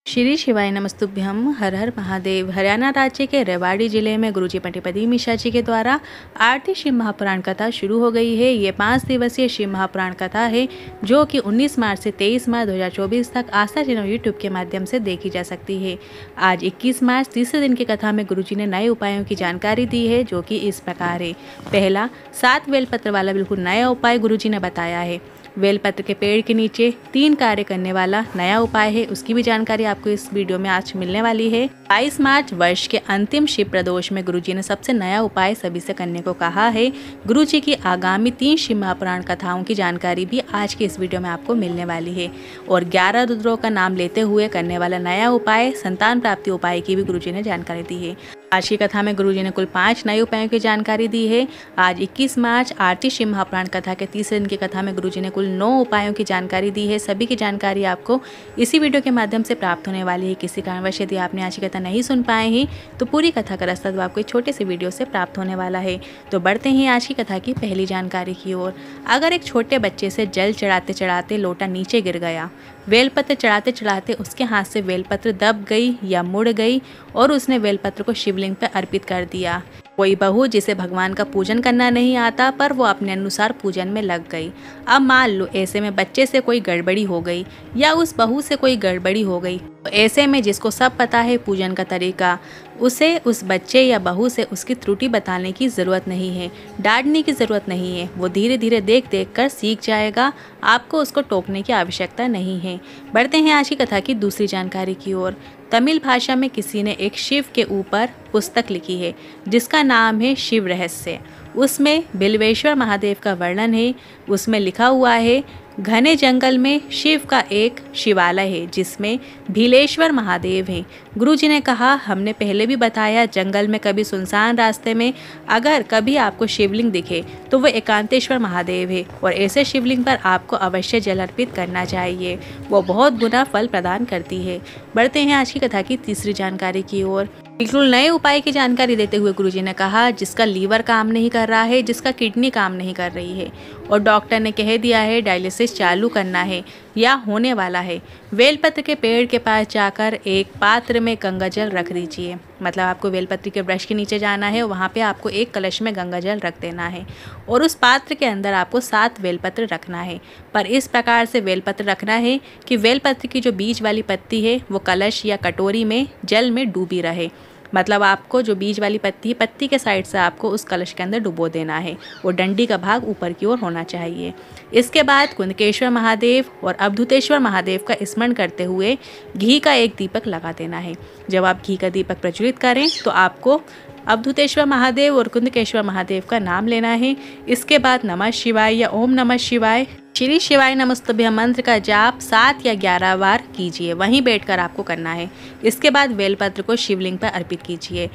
श्री शिवाय नमस्तुभ्यम। हर हर महादेव। हरियाणा राज्य के रेवाड़ी जिले में गुरुजी पंडित मिश्रा जी के द्वारा आरती शिव महापुराण कथा शुरू हो गई है। ये 5 दिवसीय शिव महापुराण कथा है जो कि 19 मार्च से 23 मार्च 2024 तक आस्था चैनल यूट्यूब के माध्यम से देखी जा सकती है। आज 21 मार्च तीसरे दिन की कथा में गुरुजी ने नए उपायों की जानकारी दी है जो कि इस प्रकार है। पहला, 7 बेलपत्र वाला बिल्कुल नया उपाय गुरुजी ने बताया है। बेलपत्र के पेड़ के नीचे 3 कार्य करने वाला नया उपाय है, उसकी भी जानकारी आपको इस वीडियो में आज मिलने वाली है। 22 मार्च वर्ष के अंतिम शिव प्रदोष में गुरुजी ने सबसे नया उपाय सभी से करने को कहा है। गुरुजी की आगामी 3 शिव महापुराण कथाओं की जानकारी भी आज के इस वीडियो में आपको मिलने वाली है। और 11 रुद्रों का नाम लेते हुए करने वाला नया उपाय संतान प्राप्ति उपाय की भी गुरुजी ने जानकारी दी है। आज की कथा में गुरुजी ने कुल 5 नए उपायों की जानकारी दी है। आज 21 मार्च आरती शिव महापुराण कथा के तीसरे दिन की कथा में गुरुजी ने कुल 9 उपायों की जानकारी दी है। सभी की जानकारी आपको इसी वीडियो के माध्यम से प्राप्त होने वाली है। किसी कारणवश यदि आपने आज की कथा नहीं सुन पाए हैं तो पूरी कथा का रास्ता तो आपको एक छोटे से वीडियो से प्राप्त होने वाला है। तो बढ़ते हैं आज की कथा की पहली जानकारी की ओर। अगर एक छोटे बच्चे से जल चढ़ाते चढ़ाते लोटा नीचे गिर गया, बेलपत्र चढ़ाते चढ़ाते उसके हाथ से बेलपत्र दब गई या मुड़ गई और उसने बेलपत्र को शिवलिंग पर अर्पित कर दिया। कोई बहू जिसे भगवान का पूजन करना नहीं आता पर वो अपने अनुसार पूजन में लग गई। अब मान लो ऐसे में बच्चे से कोई गड़बड़ी हो गई या उस बहू से कोई गड़बड़ी हो गई, तो ऐसे में जिसको सब पता है पूजन का तरीका, उसे उस बच्चे या बहू से उसकी त्रुटि बताने की ज़रूरत नहीं है, डांटने की ज़रूरत नहीं है। वो धीरे धीरे देख देख कर सीख जाएगा, आपको उसको टोकने की आवश्यकता नहीं है। बढ़ते हैं आज की कथा की दूसरी जानकारी की ओर। तमिल भाषा में किसी ने एक शिव के ऊपर पुस्तक लिखी है जिसका नाम है शिव रहस्य। उसमें बिल्वेश्वर महादेव का वर्णन है। उसमें लिखा हुआ है, घने जंगल में शिव का एक शिवालय है जिसमें भीलेश्वर महादेव हैं। गुरुजी ने कहा, हमने पहले भी बताया, जंगल में कभी सुनसान रास्ते में अगर कभी आपको शिवलिंग दिखे तो वह एकांतेश्वर महादेव है और ऐसे शिवलिंग पर आपको अवश्य जल अर्पित करना चाहिए, वो बहुत गुना फल प्रदान करती है। बढ़ते हैं आज की कथा की तीसरी जानकारी की ओर। बिल्कुल नए उपाय की जानकारी देते हुए गुरुजी ने कहा, जिसका लीवर काम नहीं कर रहा है, जिसका किडनी काम नहीं कर रही है और डॉक्टर ने कह दिया है डायलिसिस चालू करना है या होने वाला है, बेलपत्र के पेड़ के पास जाकर एक पात्र में गंगाजल रख दीजिए। मतलब आपको बेलपत्र के वृक्ष के नीचे जाना है, वहाँ पे आपको एक कलश में गंगाजल रख देना है और उस पात्र के अंदर आपको 7 बेलपत्र रखना है। पर इस प्रकार से बेलपत्र रखना है कि बेलपत्र की जो बीज वाली पत्ती है वो कलश या कटोरी में जल में डूबी रहे। मतलब आपको जो बीज वाली पत्ती है, पत्ती के साइड से आपको उस कलश के अंदर डुबो देना है और डंडी का भाग ऊपर की ओर होना चाहिए। इसके बाद कुंदकेश्वर महादेव और अवधूतेश्वर महादेव का स्मरण करते हुए घी का एक दीपक लगा देना है। जब आप घी का दीपक प्रज्वलित करें तो आपको अवधूतेश्वर महादेव और कुंदकेश्वर महादेव का नाम लेना है। इसके बाद नमः शिवाय या ओम नमः शिवाय, श्री शिवाय नमस्तुभ्यम मंत्र का जाप 7 या 11 बार कीजिए। वहीं बैठकर आपको करना है। इसके बाद बेलपत्र को शिवलिंग पर अर्पित कीजिए।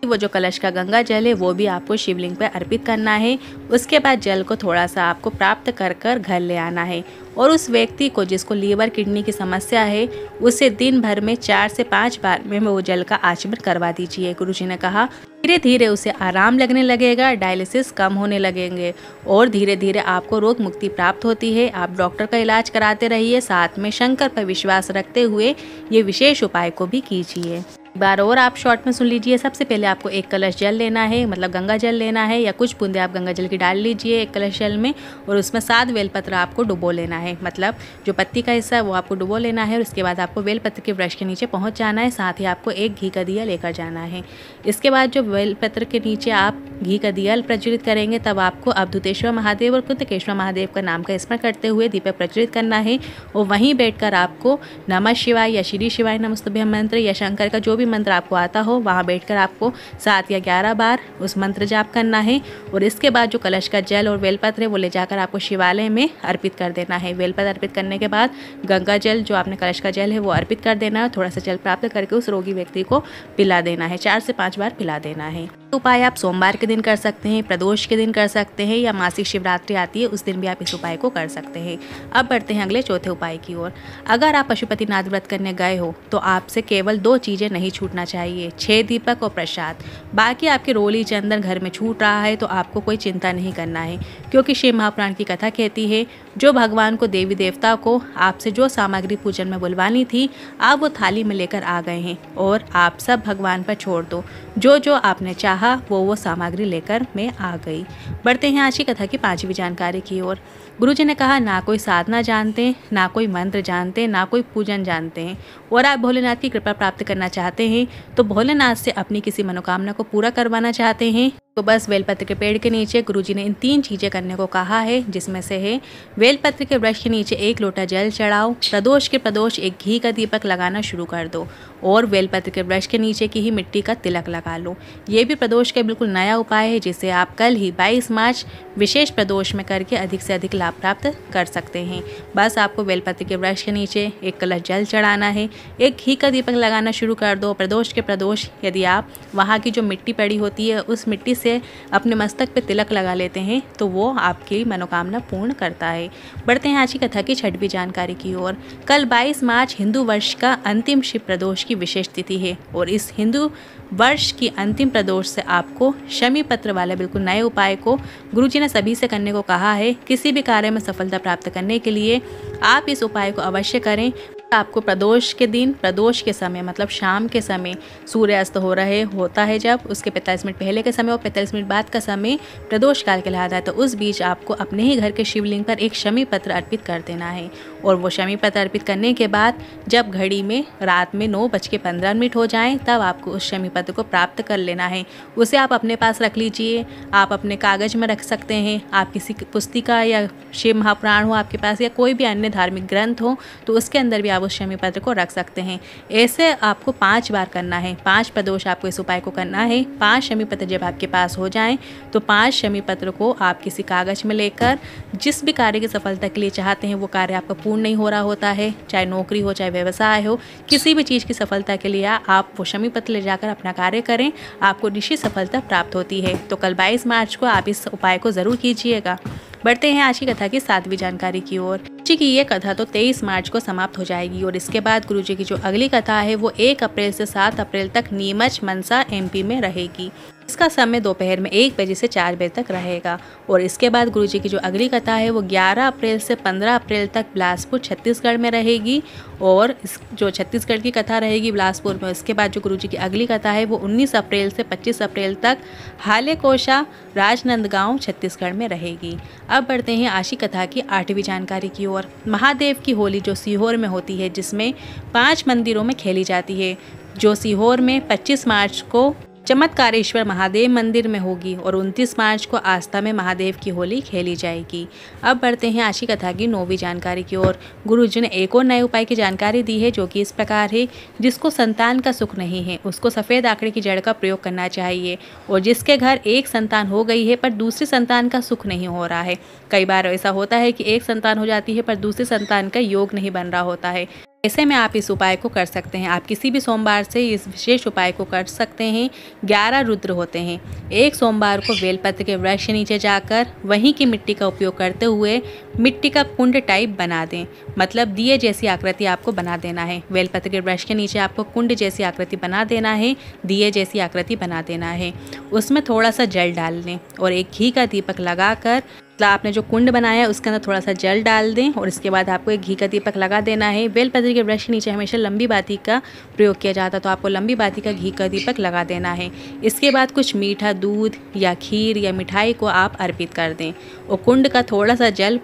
वो जो कलश का गंगा जल है वो भी आपको शिवलिंग पर अर्पित करना है। उसके बाद जल को थोड़ा सा आपको प्राप्त कर कर घर ले आना है और उस व्यक्ति को जिसको लीवर किडनी की समस्या है उसे दिन भर में 4 से 5 बार में वो जल का आचमन करवा दीजिए। गुरुजी ने कहा, धीरे धीरे उसे आराम लगने लगेगा, डायलिसिस कम होने लगेंगे और धीरे धीरे आपको रोग मुक्ति प्राप्त होती है। आप डॉक्टर का इलाज कराते रहिए, साथ में शंकर पर विश्वास रखते हुए ये विशेष उपाय को भी कीजिए। बार और आप शॉर्ट में सुन लीजिए। सबसे पहले आपको एक कलश जल लेना है, मतलब गंगा जल लेना है या कुछ बूंदे आप गंगा जल की डाल लीजिए एक कलश जल में और उसमें 7 बेलपत्र आपको डुबो लेना है। मतलब जो पत्ती का हिस्सा है वो आपको डुबो लेना है और उसके बाद आपको बेलपत्र के वृक्ष के नीचे पहुंच जाना है। साथ ही आपको एक घी का दिया लेकर जाना है। इसके बाद जो बेलपत्र के नीचे आप घी का दिया प्रज्वलित करेंगे तब आपको अवधूतेश्वर महादेव और कुंदकेश्वर महादेव का नाम का स्मरण करते हुए दीपक प्रज्वलित करना है और वहीं बैठकर आपको नमः शिवाय या श्री शिवाय नमस्तुभ्यम मंत्र या शंकर का जो भी मंत्र आपको आता हो वहाँ बैठकर आपको 7 या 11 बार उस मंत्र जाप करना है। और इसके बाद जो कलश का जल और बेलपत्र है वो ले जाकर आपको शिवालय में अर्पित कर देना है। बेलपत्र अर्पित करने के बाद गंगा जल जो आपने कलश का जल है वो अर्पित कर देना है। थोड़ा सा जल प्राप्त करके उस रोगी व्यक्ति को पिला देना है, 4 से 5 बार पिला देना है। उपाय आप सोमवार के दिन कर सकते हैं, प्रदोष के दिन कर सकते हैं, या मासिक शिवरात्रि आती है उस दिन भी आप इस उपाय को कर सकते हैं। अब बढ़ते हैं अगले चौथे उपाय की ओर। अगर आप पशुपतिनाथ व्रत करने गए हो तो आपसे केवल 2 चीज़ें नहीं छूटना चाहिए, 6 दीपक और प्रसाद। बाकी आपके रोली चंदन घर में छूट रहा है तो आपको कोई चिंता नहीं करना है, क्योंकि शिव महापुराण की कथा कहती है जो भगवान को, देवी देवता को आपसे जो सामग्री पूजन में बुलवानी थी आप वो थाली में लेकर आ गए हैं, और आप सब भगवान पर छोड़ दो। जो जो आपने चाहा वो सामग्री लेकर मैं आ गई। बढ़ते हैं आज की कथा की 5वीं जानकारी की ओर। गुरुजी ने कहा, ना कोई साधना जानते, ना कोई मंत्र जानते, ना कोई पूजन जानते हैं, और आप भोलेनाथ की कृपा प्राप्त करना चाहते हैं, तो भोलेनाथ से अपनी किसी मनोकामना को पूरा करवाना चाहते हैं, तो बस बेलपत्र के पेड़ के नीचे गुरुजी ने इन 3 चीज़ें करने को कहा है, जिसमें से है बेलपत्र के वृक्ष के नीचे 1 लोटा जल चढ़ाओ, प्रदोष के प्रदोष 1 घी का दीपक लगाना शुरू कर दो, और बेलपत्र के वृक्ष के नीचे की ही मिट्टी का तिलक लगा लो। ये भी प्रदोष का बिल्कुल नया उपाय है, जिसे आप कल ही 22 मार्च विशेष प्रदोष में करके अधिक से अधिक लाभ प्राप्त कर सकते हैं। बस आपको बेलपत्र के वृक्ष के नीचे 1 कलश जल चढ़ाना है, 1 घी का दीपक लगाना शुरू कर दो। प्रदोष के प्रदोष यदि आप वहाँ की जो मिट्टी पड़ी होती है उस मिट्टी से अपने मस्तक पे तिलक लगा लेते हैं तो वो आपकी मनोकामना पूर्ण करता है। बढ़ते हैं आज की कथा की 6वीं जानकारी की ओर। कल 22 मार्च हिंदू वर्ष का अंतिम शिव प्रदोष की विशेष तिथि है, और इस हिंदू वर्ष की अंतिम प्रदोष से आपको शमी पत्र वाले बिल्कुल नए उपाय को गुरुजी ने सभी से करने को कहा है। किसी भी कार्य में सफलता प्राप्त करने के लिए आप इस उपाय को अवश्य करें। आपको प्रदोष के दिन, प्रदोष के समय मतलब शाम के समय सूर्यास्त हो रहे होता है, जब उसके 45 मिनट पहले के समय और 45 मिनट बाद का समय प्रदोष काल कहलाता है, तो उस बीच आपको अपने ही घर के शिवलिंग पर एक शमी पत्र अर्पित कर देना है। और वो शमी पत्र अर्पित करने के बाद जब घड़ी में रात में 9:15 हो जाएं, तब आपको उस शमी पत्र को प्राप्त कर लेना है। उसे आप अपने पास रख लीजिए, आप अपने कागज़ में रख सकते हैं, आप किसी पुस्तिका या शिव महापुराण हो आपके पास, या कोई भी अन्य धार्मिक ग्रंथ हो तो उसके अंदर भी आप उस शमी पत्र को रख सकते हैं। ऐसे आपको 5 बार करना है, 5 प्रदोष आपको इस उपाय को करना है। 5 शमी पत्र जब आपके पास हो जाएं तो 5 शमी पत्र को आप किसी कागज में लेकर जिस भी कार्य की सफलता के लिए चाहते हैं वो कार्य आपका पूर्ण नहीं हो रहा होता है, चाहे नौकरी हो चाहे व्यवसाय हो, किसी भी चीज़ की सफलता के लिए आप वो शमी पत्र ले जाकर अपना कार्य करें, आपको निश्चित सफलता प्राप्त होती है। तो कल 22 मार्च को आप इस उपाय को ज़रूर कीजिएगा। बढ़ते हैं आज की कथा की 7वीं जानकारी की ओर। गुरुजी की ये कथा तो 23 मार्च को समाप्त हो जाएगी, और इसके बाद गुरुजी की जो अगली कथा है वो 1 अप्रैल से 7 अप्रैल तक नीमच मनसा MP में रहेगी। इसका समय दोपहर में 1 बजे से 4 बजे तक रहेगा। और इसके बाद गुरुजी की जो अगली कथा है वो 11 अप्रैल से 15 अप्रैल तक बिलासपुर छत्तीसगढ़ में रहेगी। और इस जो छत्तीसगढ़ की कथा रहेगी बिलासपुर में, इसके बाद जो गुरुजी की अगली कथा है वो 19 अप्रैल से 25 अप्रैल तक हालेकोशा राजनांदगांव छत्तीसगढ़ में रहेगी। अब बढ़ते हैं आज की कथा की 8वीं जानकारी की ओर। महादेव की होली जो सीहोर में होती है, जिसमें 5 मंदिरों में खेली जाती है, जो सीहोर में 25 मार्च को चमत्कारेश्वर महादेव मंदिर में होगी और 29 मार्च को आस्था में महादेव की होली खेली जाएगी। अब बढ़ते हैं आज की कथा की 9वीं जानकारी की ओर। गुरुजी ने एक और नए उपाय की जानकारी दी है, जो कि इस प्रकार है। जिसको संतान का सुख नहीं है उसको सफ़ेद आंकड़े की जड़ का प्रयोग करना चाहिए, और जिसके घर एक संतान हो गई है पर दूसरी संतान का सुख नहीं हो रहा है, कई बार ऐसा होता है कि एक संतान हो जाती है पर दूसरी संतान का योग नहीं बन रहा होता है, ऐसे में आप इस उपाय को कर सकते हैं। आप किसी भी सोमवार से इस विशेष उपाय को कर सकते हैं। 11 रुद्र होते हैं। एक सोमवार को बेलपत्र के वृक्ष के नीचे जाकर वहीं की मिट्टी का उपयोग करते हुए मिट्टी का कुंड टाइप बना दें, मतलब दिए जैसी आकृति आपको बना देना है। बेलपत्र के वृक्ष के नीचे आपको कुंड जैसी आकृति बना देना है, दिए जैसी आकृति बना देना है। उसमें थोड़ा सा जल डाल दें और एक घी का दीपक लगाकर, मतलब आपने जो कुंड बनाया है उसके अंदर थोड़ा सा जल डाल दें और इसके बाद आपको एक घी का दीपक लगा देना है। बेलपत्र के वृक्ष के नीचे हमेशा लंबी बाती का प्रयोग किया जाता है, तो आपको लंबी बाती का घी का दीपक लगा देना है। इसके बाद कुछ मीठा दूध या खीर या मिठाई को आप अर्पित कर दें और कुंड का थोड़ा सा जल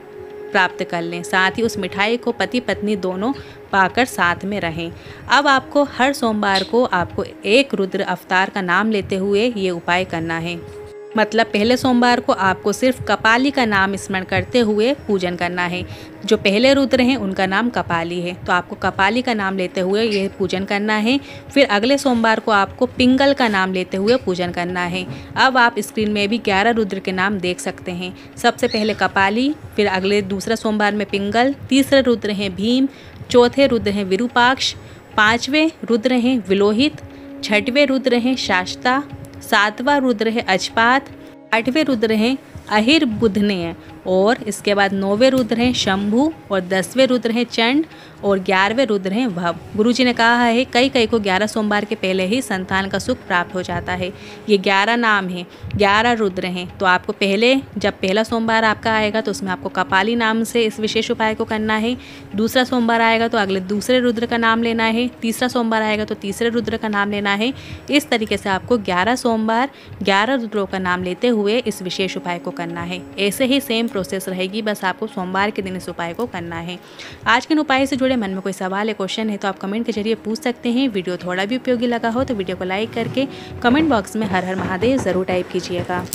प्राप्त कर लें। साथ ही उस मिठाई को पति पत्नी दोनों पाकर साथ में रहें। अब आपको हर सोमवार को आपको एक रुद्र अवतार का नाम लेते हुए ये उपाय करना है। मतलब पहले सोमवार को आपको सिर्फ कपाली का नाम स्मरण करते हुए पूजन करना है। जो पहले रुद्र हैं उनका नाम कपाली है, तो आपको कपाली का नाम लेते हुए ये पूजन करना है। फिर अगले सोमवार को आपको पिंगल का नाम लेते हुए पूजन करना है। अब आप स्क्रीन में भी 11 रुद्र के नाम देख सकते हैं। सबसे पहले कपाली, फिर अगले दूसरा सोमवार में पिंगल, तीसरे रुद्र हैं भीम, चौथे रुद्र हैं विरूपाक्ष, 5वें रुद्र हैं विलोहित, 6वें रुद्र हैं शास्ता, सातवां रुद्र है अजपात, आठवें रुद्र हैं अहिर्बुधने और इसके बाद 9वें रुद्र हैं शंभु और 10वें रुद्र हैं चंड और 11वें रुद्र हैं भव। गुरुजी ने कहा है कई को 11 सोमवार के पहले ही संतान का सुख प्राप्त हो जाता है। ये 11 नाम हैं, 11 रुद्र हैं। तो आपको पहले जब पहला सोमवार आपका आएगा तो उसमें आपको कपाली नाम से इस विशेष उपाय को करना है। दूसरा सोमवार आएगा तो अगले दूसरे रुद्र का नाम लेना है। तीसरा सोमवार आएगा तो तीसरे रुद्र का नाम लेना है। इस तरीके से आपको 11 सोमवार 11 रुद्रों का नाम लेते हुए इस विशेष उपाय को करना है। ऐसे ही सेम प्रोसेस रहेगी, बस आपको सोमवार के दिन इस उपाय को करना है। आज के उपाय से जुड़े मन में कोई सवाल या क्वेश्चन है तो आप कमेंट के जरिए पूछ सकते हैं। वीडियो थोड़ा भी उपयोगी लगा हो तो वीडियो को लाइक करके कमेंट बॉक्स में हर हर महादेव ज़रूर टाइप कीजिएगा।